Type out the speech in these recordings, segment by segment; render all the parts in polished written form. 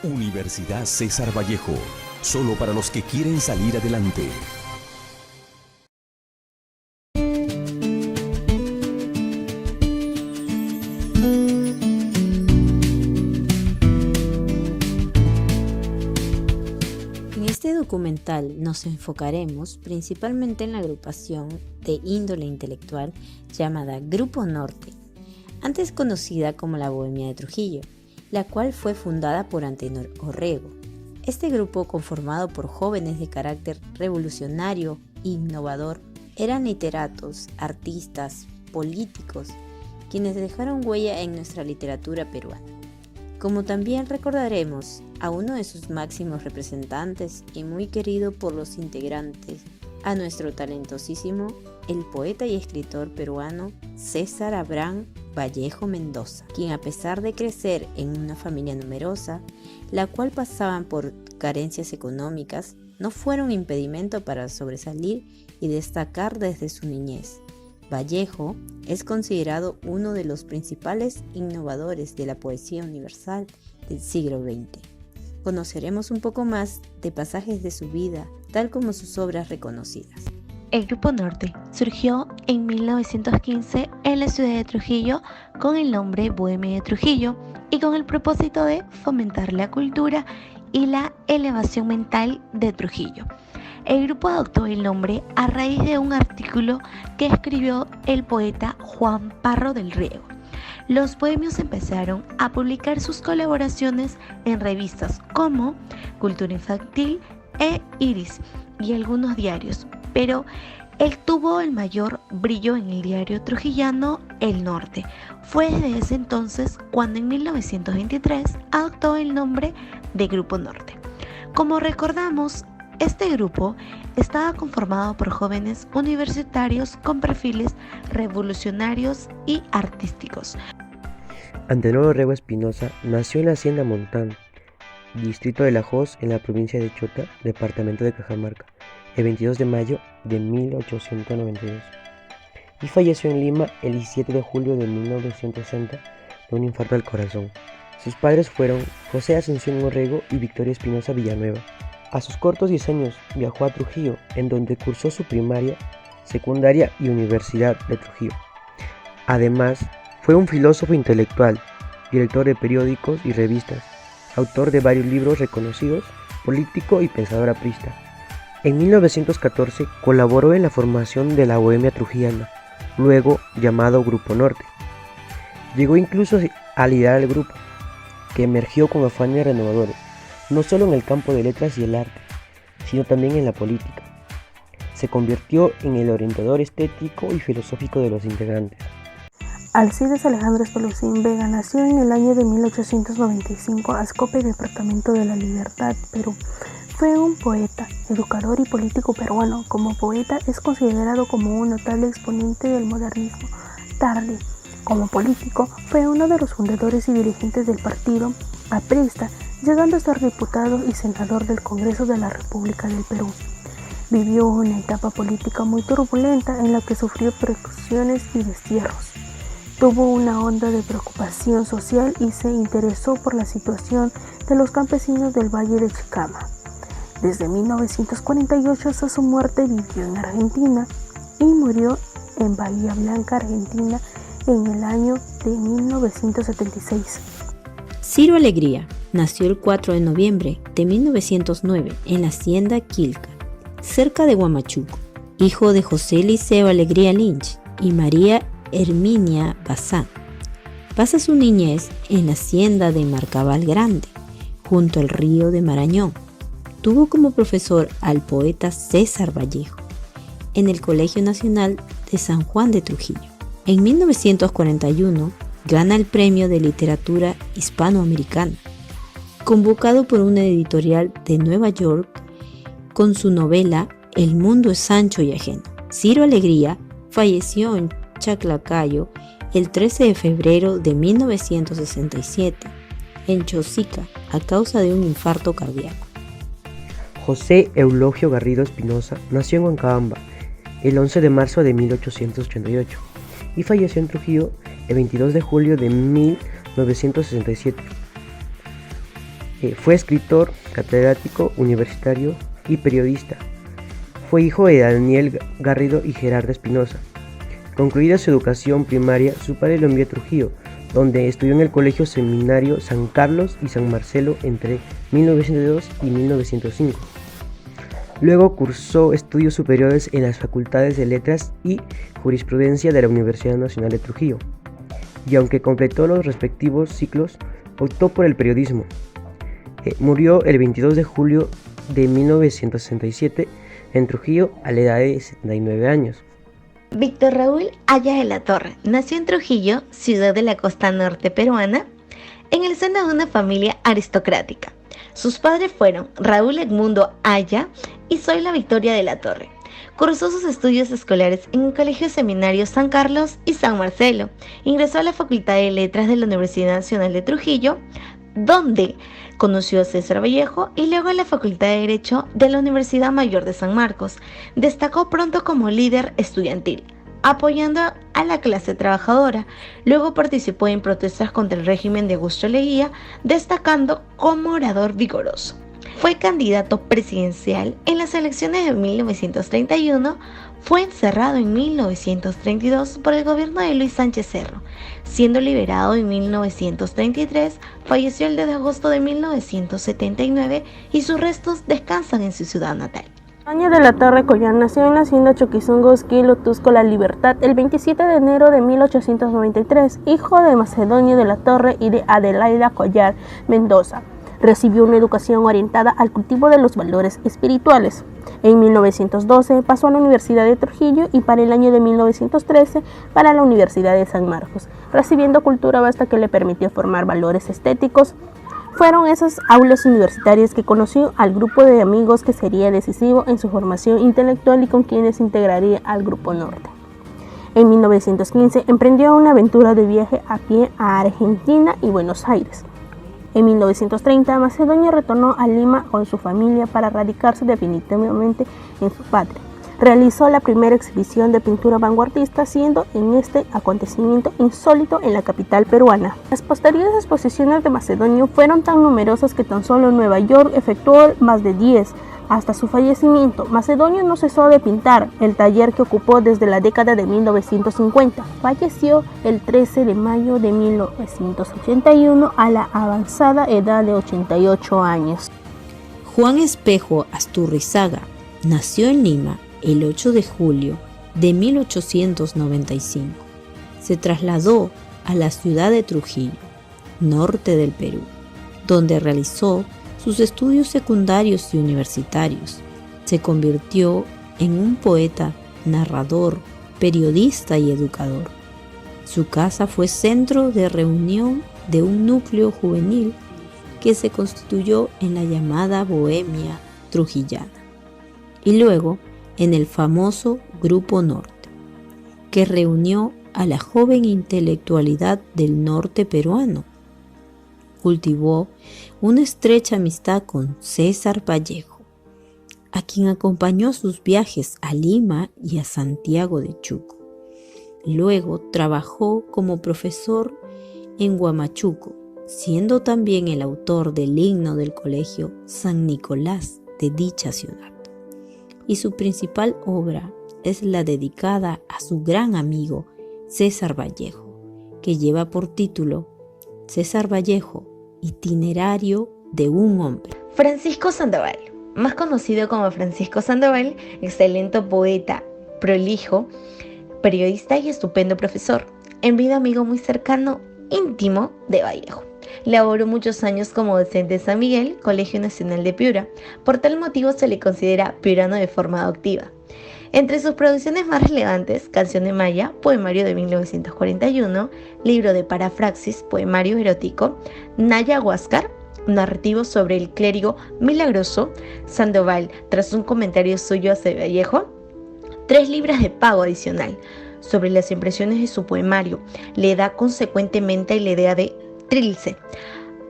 Universidad César Vallejo, solo para los que quieren salir adelante. En este documental nos enfocaremos principalmente en la agrupación de índole intelectual llamada Grupo Norte, antes conocida como la Bohemia de Trujillo, la cual fue fundada por Antenor Orrego. Este grupo, conformado por jóvenes de carácter revolucionario e innovador, eran literatos, artistas, políticos, quienes dejaron huella en nuestra literatura peruana. Como también recordaremos a uno de sus máximos representantes y muy querido por los integrantes, a nuestro talentosísimo, el poeta y escritor peruano César Abraham Vallejo Mendoza, quien, a pesar de crecer en una familia numerosa, la cual pasaban por carencias económicas, no fueron impedimento para sobresalir y destacar desde su niñez. Vallejo es considerado uno de los principales innovadores de la poesía universal del siglo XX. Conoceremos un poco más de pasajes de su vida, tal como sus obras reconocidas. El Grupo Norte surgió en 1915 en la ciudad de Trujillo con el nombre Bohemia de Trujillo y con el propósito de fomentar la cultura y la elevación mental de Trujillo. El grupo adoptó el nombre a raíz de un artículo que escribió el poeta Juan Parro del Riego. Los bohemios empezaron a publicar sus colaboraciones en revistas como Cultura Infantil e Iris y algunos diarios, pero él tuvo el mayor brillo en el diario trujillano El Norte. Fue desde ese entonces cuando en 1923 adoptó el nombre de Grupo Norte. Como recordamos, este grupo estaba conformado por jóvenes universitarios con perfiles revolucionarios y artísticos. Antenor Orrego Espinosa nació en la Hacienda Montán, distrito de La Hoz, en la provincia de Chota, departamento de Cajamarca, el 22 de mayo de 1892, y falleció en Lima el 17 de julio de 1960 de un infarto al corazón. Sus padres fueron José Asunción Orrego y Victoria Espinosa Villanueva. A sus cortos 10 años viajó a Trujillo, en donde cursó su primaria, secundaria y Universidad de Trujillo. Además, fue un filósofo intelectual, director de periódicos y revistas, autor de varios libros reconocidos, político y pensador aprista. En 1914 colaboró en la formación de la Bohemia Trujillana, luego llamado Grupo Norte. Llegó incluso a liderar el grupo, que emergió con afanes renovadores, no solo en el campo de letras y el arte, sino también en la política. Se convirtió en el orientador estético y filosófico de los integrantes. Alcides Alejandro Espelucín Vega nació en el año de 1895 en Azcope, departamento de La Libertad, Perú. Fue un poeta, educador y político peruano. Como poeta es considerado como un notable exponente del modernismo tardío. Como político fue uno de los fundadores y dirigentes del partido aprista, llegando a ser diputado y senador del Congreso de la República del Perú. Vivió una etapa política muy turbulenta en la que sufrió persecuciones y destierros. Tuvo una onda de preocupación social y se interesó por la situación de los campesinos del Valle de Chicama. Desde 1948 hasta su muerte vivió en Argentina y murió en Bahía Blanca, Argentina, en el año de 1976. Ciro Alegría nació el 4 de noviembre de 1909 en la hacienda Quilca, cerca de Huamachuco, hijo de José Liceo Alegría Lynch y María Herminia Bazán. Pasa su niñez en la hacienda de Marcabal Grande, junto al río de Marañón. Tuvo como profesor al poeta César Vallejo en el Colegio Nacional de San Juan de Trujillo. En 1941 gana el Premio de Literatura Hispanoamericana, convocado por una editorial de Nueva York con su novela El mundo es ancho y ajeno. Ciro Alegría falleció en Chaclacayo el 13 de febrero de 1967 en Chosica a causa de un infarto cardíaco. José Eulogio Garrido Espinosa nació en Huancabamba el 11 de marzo de 1888 y falleció en Trujillo el 22 de julio de 1967. Fue escritor, catedrático, universitario y periodista. Fue hijo de Daniel Garrido y Gerarda Espinosa. Concluida su educación primaria, su padre lo envió a Trujillo, donde estudió en el Colegio Seminario San Carlos y San Marcelo entre 1902 y 1905. Luego cursó estudios superiores en las facultades de Letras y Jurisprudencia de la Universidad Nacional de Trujillo, y aunque completó los respectivos ciclos, optó por el periodismo. Murió el 22 de julio de 1967 en Trujillo a la edad de 79 años. Víctor Raúl Haya de la Torre nació en Trujillo, ciudad de la costa norte peruana, en el seno de una familia aristocrática. Sus padres fueron Raúl Edmundo Haya y Zoila Victoria de la Torre. Cursó sus estudios escolares en el Colegio Seminario San Carlos y San Marcelo. Ingresó a la Facultad de Letras de la Universidad Nacional de Trujillo, donde conoció a César Vallejo, y luego a la Facultad de Derecho de la Universidad Mayor de San Marcos. Destacó pronto como líder estudiantil, apoyando a la clase trabajadora. Luego participó en protestas contra el régimen de Augusto Leguía, destacando como orador vigoroso. Fue candidato presidencial en las elecciones de 1931, fue encerrado en 1932 por el gobierno de Luis Sánchez Cerro. Siendo liberado en 1933, falleció el 2 de agosto de 1979 y sus restos descansan en su ciudad natal. Macedonia de la Torre Collán nació en la hacienda Choquizungos, Quilo, Tusco, La Libertad, el 27 de enero de 1893, hijo de Macedonio de la Torre y de Adelaida Collar Mendoza. Recibió una educación orientada al cultivo de los valores espirituales. En 1912 pasó a la Universidad de Trujillo y para el año de 1913 para la Universidad de San Marcos, recibiendo cultura vasta que le permitió formar valores estéticos. Fueron esas aulas universitarias que conoció al grupo de amigos que sería decisivo en su formación intelectual y con quienes integraría al Grupo Norte. En 1915 emprendió una aventura de viaje a pie a Argentina y Buenos Aires. En 1930, Macedonio retornó a Lima con su familia para radicarse definitivamente en su patria. Realizó la primera exhibición de pintura vanguardista, siendo en este acontecimiento insólito en la capital peruana. Las posteriores exposiciones de Macedonio fueron tan numerosas que tan solo en Nueva York efectuó más de 10. Hasta su fallecimiento, Macedonio no cesó de pintar, el taller que ocupó desde la década de 1950. Falleció el 13 de mayo de 1981 a la avanzada edad de 88 años. Juan Espejo Asturrizaga nació en Lima el 8 de julio de 1895. Se trasladó a la ciudad de Trujillo, norte del Perú, donde realizó sus estudios secundarios y universitarios. Se convirtió en un poeta, narrador, periodista y educador. Su casa fue centro de reunión de un núcleo juvenil que se constituyó en la llamada Bohemia Trujillana y luego en el famoso Grupo Norte, que reunió a la joven intelectualidad del norte peruano. Cultivó una estrecha amistad con César Vallejo, a quien acompañó sus viajes a Lima y a Santiago de Chuco. Luego trabajó como profesor en Huamachuco, siendo también el autor del himno del Colegio San Nicolás de dicha ciudad. Y su principal obra es la dedicada a su gran amigo César Vallejo, que lleva por título César Vallejo, itinerario de un hombre. Francisco Sandoval, más conocido como Francisco Sandoval, excelente poeta, prolijo, periodista y estupendo profesor, en vida amigo muy cercano, íntimo de Vallejo. Laboró muchos años como docente de San Miguel, Colegio Nacional de Piura. Por tal motivo se le considera piurano de forma adoptiva. Entre sus producciones más relevantes, Canción de Maya, poemario de 1941, libro de parafrasis, poemario erótico, Naya Huáscar, narrativo sobre el clérigo milagroso, Sandoval, tras un comentario suyo hacia Vallejo, 3 libras de pago adicional. Sobre las impresiones de su poemario, le da consecuentemente la idea de Trilce,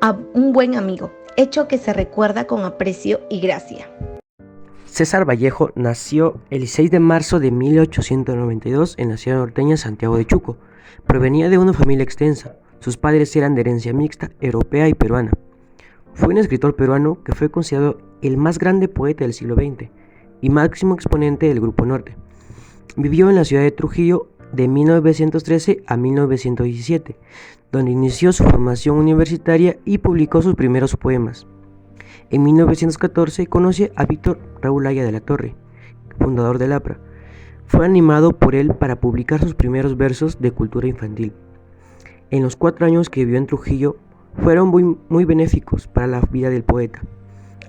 a un buen amigo, hecho que se recuerda con aprecio y gracia. César Vallejo nació el 6 de marzo de 1892 en la ciudad norteña Santiago de Chuco. Provenía de una familia extensa. Sus padres eran de herencia mixta, europea y peruana. fue un escritor peruano que fue considerado el más grande poeta del siglo XX y máximo exponente del Grupo Norte. Vivió en la ciudad de Trujillo de 1913 a 1917, donde inició su formación universitaria y publicó sus primeros poemas. En 1914 conoce a Víctor Raúl Haya de la Torre, fundador del APRA. Fue animado por él para publicar sus primeros versos de cultura infantil. En los 4 años que vivió en Trujillo, fueron muy benéficos para la vida del poeta.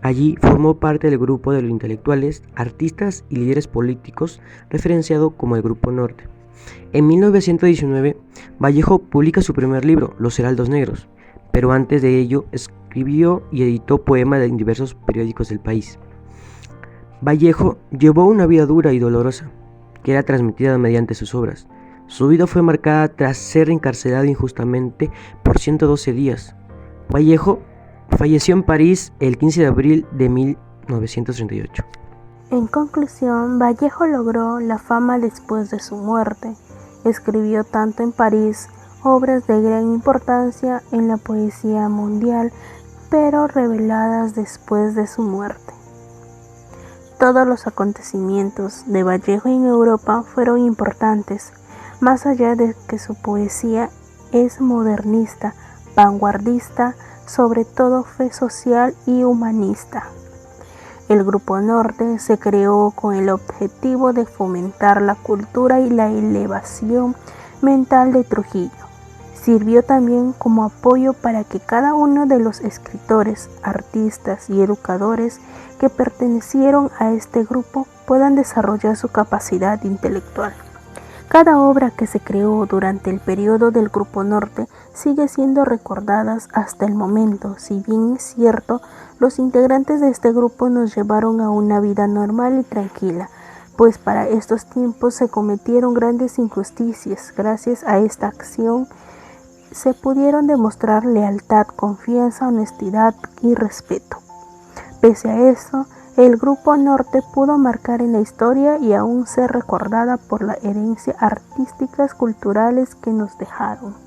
Allí formó parte del grupo de los intelectuales, artistas y líderes políticos referenciado como el Grupo Norte. En 1919, Vallejo publica su primer libro, Los Heraldos Negros, pero antes de ello escribió y editó poemas en diversos periódicos del país. Vallejo llevó una vida dura y dolorosa, que era transmitida mediante sus obras. Su vida fue marcada tras ser encarcelado injustamente por 112 días. Vallejo falleció en París el 15 de abril de 1938. En conclusión, Vallejo logró la fama después de su muerte. Escribió tanto en París obras de gran importancia en la poesía mundial, pero reveladas después de su muerte. Todos los acontecimientos de Vallejo en Europa fueron importantes, más allá de que su poesía es modernista, vanguardista, sobre todo fue social y humanista. El Grupo Norte se creó con el objetivo de fomentar la cultura y la elevación mental de Trujillo. Sirvió también como apoyo para que cada uno de los escritores, artistas y educadores que pertenecieron a este grupo puedan desarrollar su capacidad intelectual. Cada obra que se creó durante el periodo del Grupo Norte sigue siendo recordada hasta el momento. Si bien es cierto, los integrantes de este grupo nos llevaron a una vida normal y tranquila, pues para estos tiempos se cometieron grandes injusticias. Gracias a esta acción se pudieron demostrar lealtad, confianza, honestidad y respeto. Pese a eso, el Grupo Norte pudo marcar en la historia y aún ser recordada por la herencia artísticas culturales que nos dejaron.